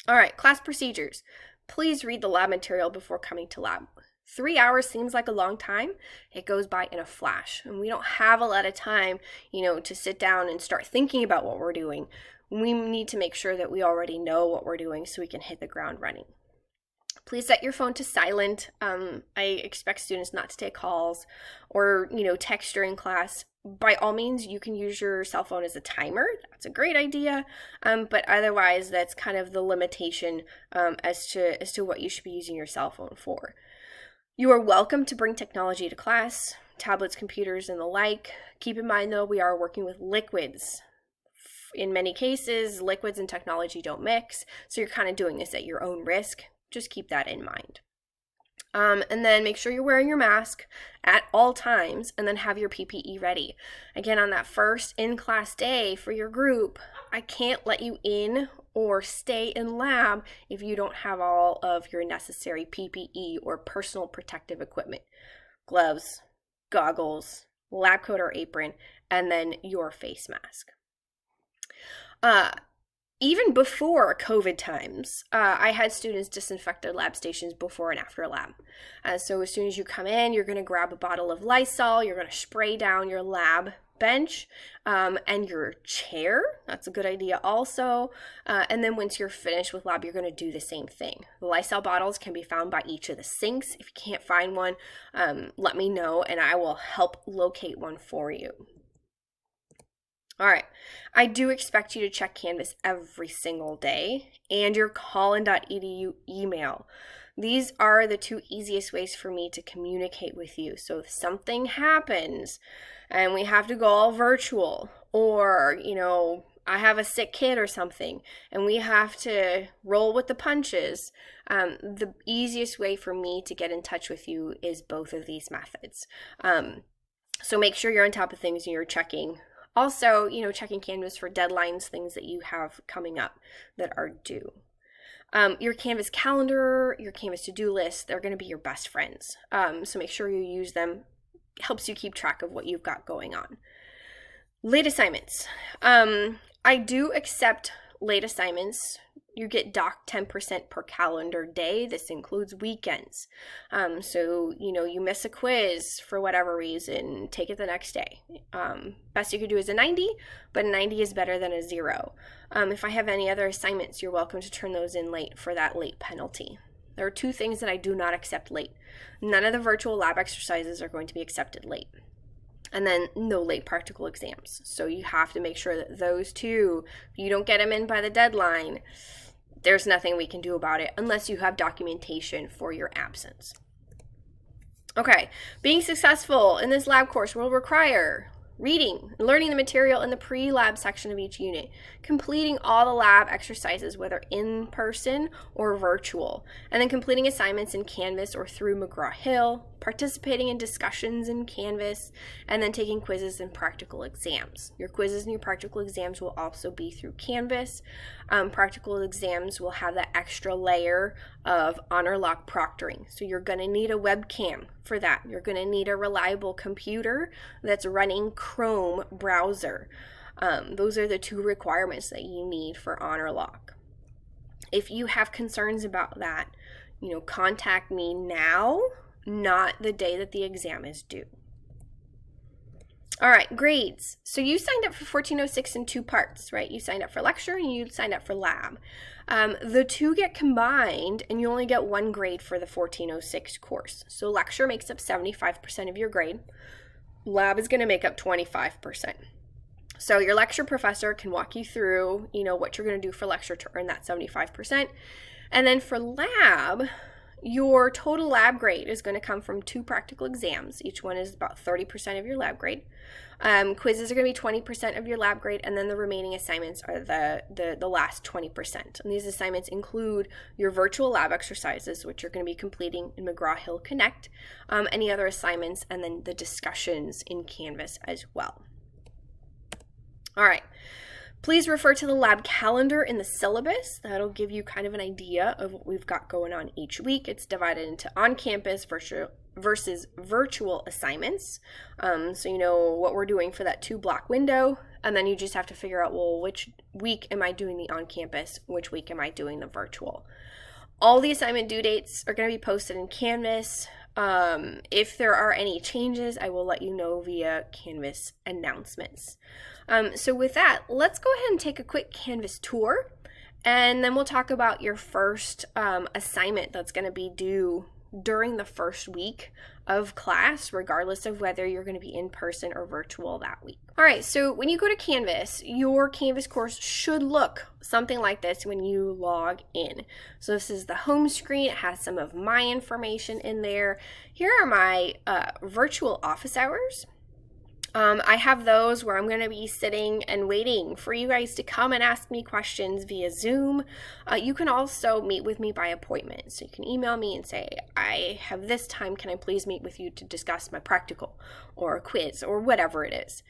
All right, class procedures. Please read the lab material before coming to lab. 3 hours seems like a long time. It goes by in a flash, and we don't have a lot of time, to sit down and start thinking about what we're doing. We need to make sure that we already know what we're doing so we can hit the ground running. Please set your phone to silent. I expect students not to take calls or, text during class. By all means, you can use your cell phone as a timer. That's a great idea. But otherwise, that's kind of the limitation as to what you should be using your cell phone for. You are welcome to bring technology to class, tablets, computers, and the like. Keep in mind, though, we are working with liquids. In many cases, liquids and technology don't mix, so you're kind of doing this at your own risk. Just keep that in mind. And then make sure you're wearing your mask at all times, and then have your PPE ready. Again, on that first in-class day for your group, I can't let you in or stay in lab if you don't have all of your necessary PPE or personal protective equipment. Gloves, goggles, lab coat or apron, and then your face mask. Even before COVID times, I had students disinfect their lab stations before and after lab. So as soon as you come in, you're going to grab a bottle of Lysol, you're going to spray down your lab bench and your chair. That's a good idea also. And then once you're finished with lab, you're going to do the same thing. The Lysol bottles can be found by each of the sinks. If you can't find one, let me know and I will help locate one for you. All right, I do expect you to check Canvas every single day and your callin.edu email. These are the two easiest ways for me to communicate with you. So if something happens and we have to go all virtual, or, I have a sick kid or something and we have to roll with the punches, the easiest way for me to get in touch with you is both of these methods. So make sure you're on top of things and you're checking. Also, checking Canvas for deadlines, things that you have coming up that are due. Your Canvas calendar, your Canvas to-do list, they're going to be your best friends. So make sure you use them. It helps you keep track of what you've got going on. Late assignments. I do accept late assignments. You get docked 10% per calendar day. This includes weekends. So, you miss a quiz for whatever reason, take it the next day. Best you could do is a 90, but a 90 is better than a 0. If I have any other assignments, you're welcome to turn those in late for that late penalty. There are 2 things that I do not accept late. None of the virtual lab exercises are going to be accepted late. And then no late practical exams. So you have to make sure that those 2, if you don't get them in by the deadline, there's nothing we can do about it unless you have documentation for your absence. Okay, being successful in this lab course will require reading and learning the material in the pre-lab section of each unit, completing all the lab exercises, whether in person or virtual, and then completing assignments in Canvas or through McGraw-Hill, participating in discussions in Canvas, and then taking quizzes and practical exams. Your quizzes and your practical exams will also be through Canvas. Practical exams will have that extra layer of HonorLock proctoring. So you're going to need a webcam for that. You're going to need a reliable computer that's running Chrome browser. Those are the 2 requirements that you need for HonorLock. If you have concerns about that, contact me now, not the day that the exam is due. All right, grades. So you signed up for 1406 in 2 parts, right? You signed up for lecture and you signed up for lab. The 2 get combined and you only get 1 grade for the 1406 course. So lecture makes up 75% of your grade. Lab is going to make up 25%. So your lecture professor can walk you through, what you're going to do for lecture to earn that 75%. And then for lab, your total lab grade is going to come from 2 practical exams. Each one is about 30% of your lab grade. Quizzes are going to be 20% of your lab grade, and then the remaining assignments are the last 20%. And these assignments include your virtual lab exercises, which you're going to be completing in McGraw-Hill Connect, any other assignments, and then the discussions in Canvas as well. All right. Please refer to the lab calendar in the syllabus. That'll give you kind of an idea of what we've got going on each week. It's divided into on-campus versus virtual assignments. So you know what we're doing for that 2-block window. And then you just have to figure out, well, which week am I doing the on-campus? Which week am I doing the virtual? All the assignment due dates are going to be posted in Canvas. If there are any changes, I will let you know via Canvas announcements. So with that, let's go ahead and take a quick Canvas tour, and then we'll talk about your first assignment that's going to be due during the first week of class, regardless of whether you're going to be in person or virtual that week. All right, so when you go to Canvas, your Canvas course should look something like this when you log in. So this is the home screen. It has some of my information in there. Here are my virtual office hours. I have those where I'm going to be sitting and waiting for you guys to come and ask me questions via Zoom. You can also meet with me by appointment. So you can email me and say, I have this time, can I please meet with you to discuss my practical or a quiz or whatever it is.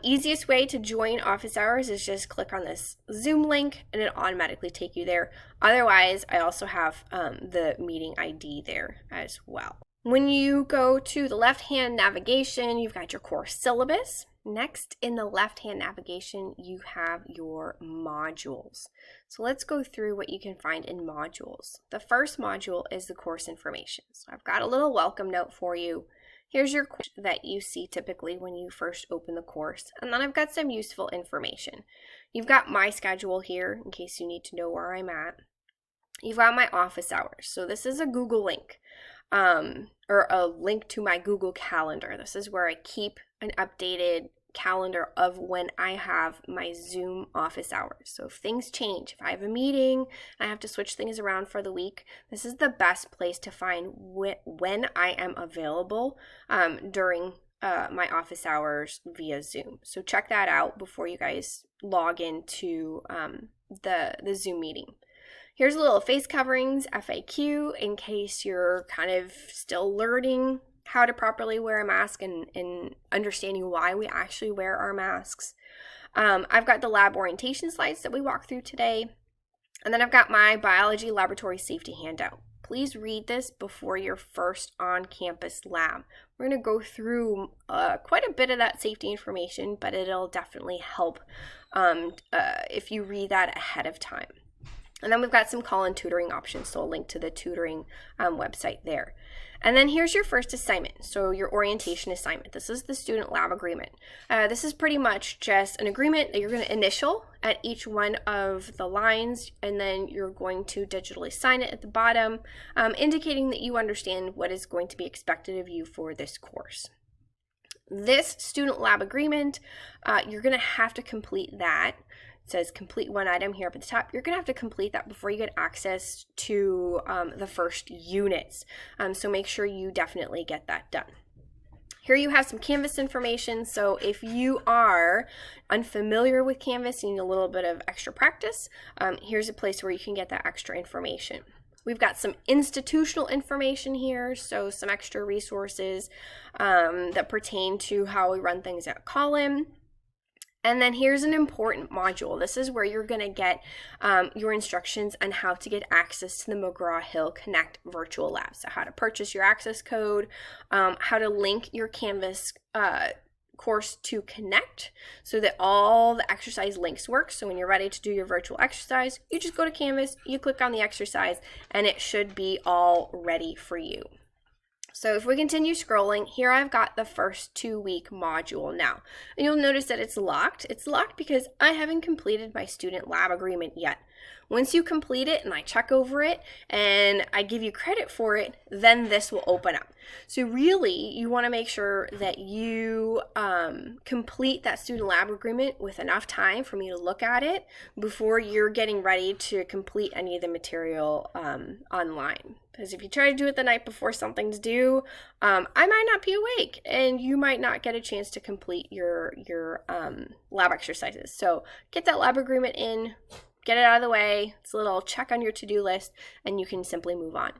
Easiest way to join office hours is just click on this Zoom link and it automatically take you there. Otherwise, I also have the meeting ID there as well. When you go to the left-hand navigation, you've got your course syllabus. Next, in the left-hand navigation, you have your modules. So let's go through what you can find in modules. The first module is the course information. So I've got a little welcome note for you. Here's your course that you see typically when you first open the course. And then I've got some useful information. You've got my schedule here in case you need to know where I'm at. You've got my office hours. So this is a Google link. Or a link to my Google Calendar. This is where I keep an updated calendar of when I have my Zoom office hours. So if things change, if I have a meeting, I have to switch things around for the week, this is the best place to find when I am available during my office hours via Zoom. So check that out before you guys log into the Zoom meeting. Here's a little face coverings FAQ in case you're kind of still learning how to properly wear a mask and understanding why we actually wear our masks. I've got the lab orientation slides that we walked through today. And then I've got my biology laboratory safety handout. Please read this before your first on-campus lab. We're going to go through quite a bit of that safety information, but it'll definitely help if you read that ahead of time. And then we've got some call-in tutoring options, so I'll link to the tutoring website there. And then here's your first assignment, so your orientation assignment. This is the student lab agreement. This is pretty much just an agreement that you're going to initial at each one of the lines, and then you're going to digitally sign it at the bottom, indicating that you understand what is going to be expected of you for this course. This student lab agreement, you're going to have to complete that. It says complete one item here up at the top. You're going to have to complete that before you get access to the first units. So make sure you definitely get that done. Here you have some Canvas information. So if you are unfamiliar with Canvas and need a little bit of extra practice, here's a place where you can get that extra information. We've got some institutional information here, so some extra resources that pertain to how we run things at Colin. And then here's an important module. This is where you're going to get your instructions on how to get access to the McGraw-Hill Connect virtual lab. So how to purchase your access code, how to link your Canvas course to Connect so that all the exercise links work. So when you're ready to do your virtual exercise, you just go to Canvas, you click on the exercise, and it should be all ready for you. So if we continue scrolling, here I've got the first 2-week module now. And you'll notice that it's locked. It's locked because I haven't completed my student lab agreement yet. Once you complete it and I check over it and I give you credit for it, then this will open up. So really, you want to make sure that you complete that student lab agreement with enough time for me to look at it before you're getting ready to complete any of the material online. Because if you try to do it the night before something's due, I might not be awake and you might not get a chance to complete your lab exercises. So get that lab agreement in, get it out of the way. It's a little check on your to-do list and you can simply move on.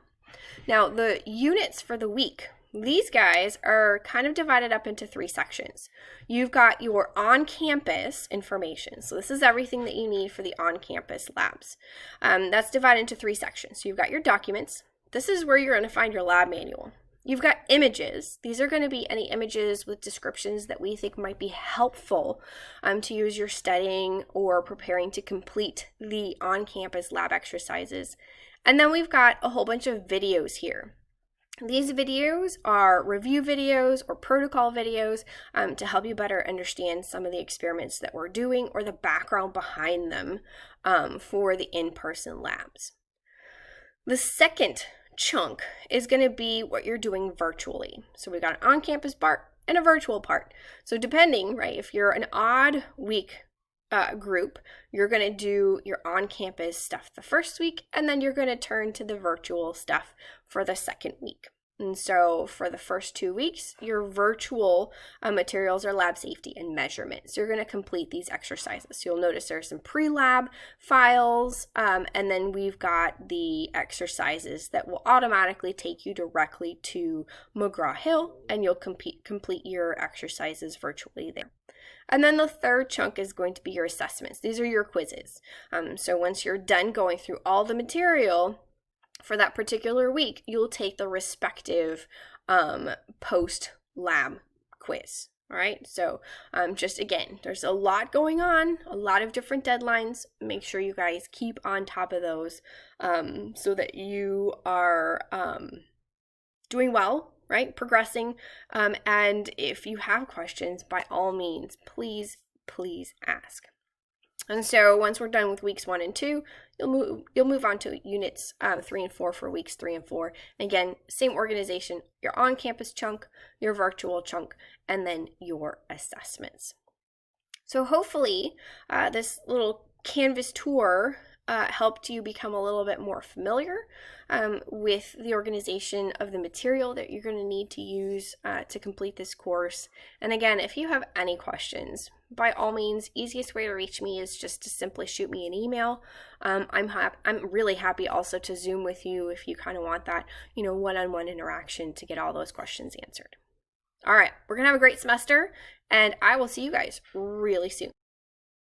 Now the units for the week, these guys are kind of divided up into 3 sections. You've got your on-campus information. So this is everything that you need for the on-campus labs. That's divided into 3 sections. So you've got your documents. This is where you're going to find your lab manual. You've got images. These are going to be any images with descriptions that we think might be helpful to use your studying or preparing to complete the on-campus lab exercises. And then we've got a whole bunch of videos here. These videos are review videos or protocol videos to help you better understand some of the experiments that we're doing or the background behind them for the in-person labs. The second chunk is going to be what you're doing virtually. So we got an on-campus part and a virtual part. So depending, right, if you're an odd week group, you're going to do your on-campus stuff the first week, and then you're going to turn to the virtual stuff for the second week. And so for the first 2 weeks, your virtual materials are lab safety and measurement. So you're going to complete these exercises. So you'll notice there's some pre-lab files, and then we've got the exercises that will automatically take you directly to McGraw-Hill, and you'll complete your exercises virtually there. And then the third chunk is going to be your assessments. These are your quizzes. So once you're done going through all the material for that particular week, you'll take the respective post-lab quiz. All right, so just again, there's a lot going on, a lot of different deadlines. Make sure you guys keep on top of those so that you are doing well, right? Progressing. And if you have questions, by all means, please ask. And so once we're done with weeks 1 and 2, you'll move on to units 3 and 4 for weeks 3 and 4. And again, same organization, your on-campus chunk, your virtual chunk, and then your assessments. So hopefully this little Canvas tour helped you become a little bit more familiar with the organization of the material that you're going to need to use to complete this course. And again, if you have any questions, by all means, easiest way to reach me is just to simply shoot me an email. I'm really happy also to Zoom with you if you kind of want that, one-on-one interaction to get all those questions answered. All right, we're going to have a great semester, and I will see you guys really soon.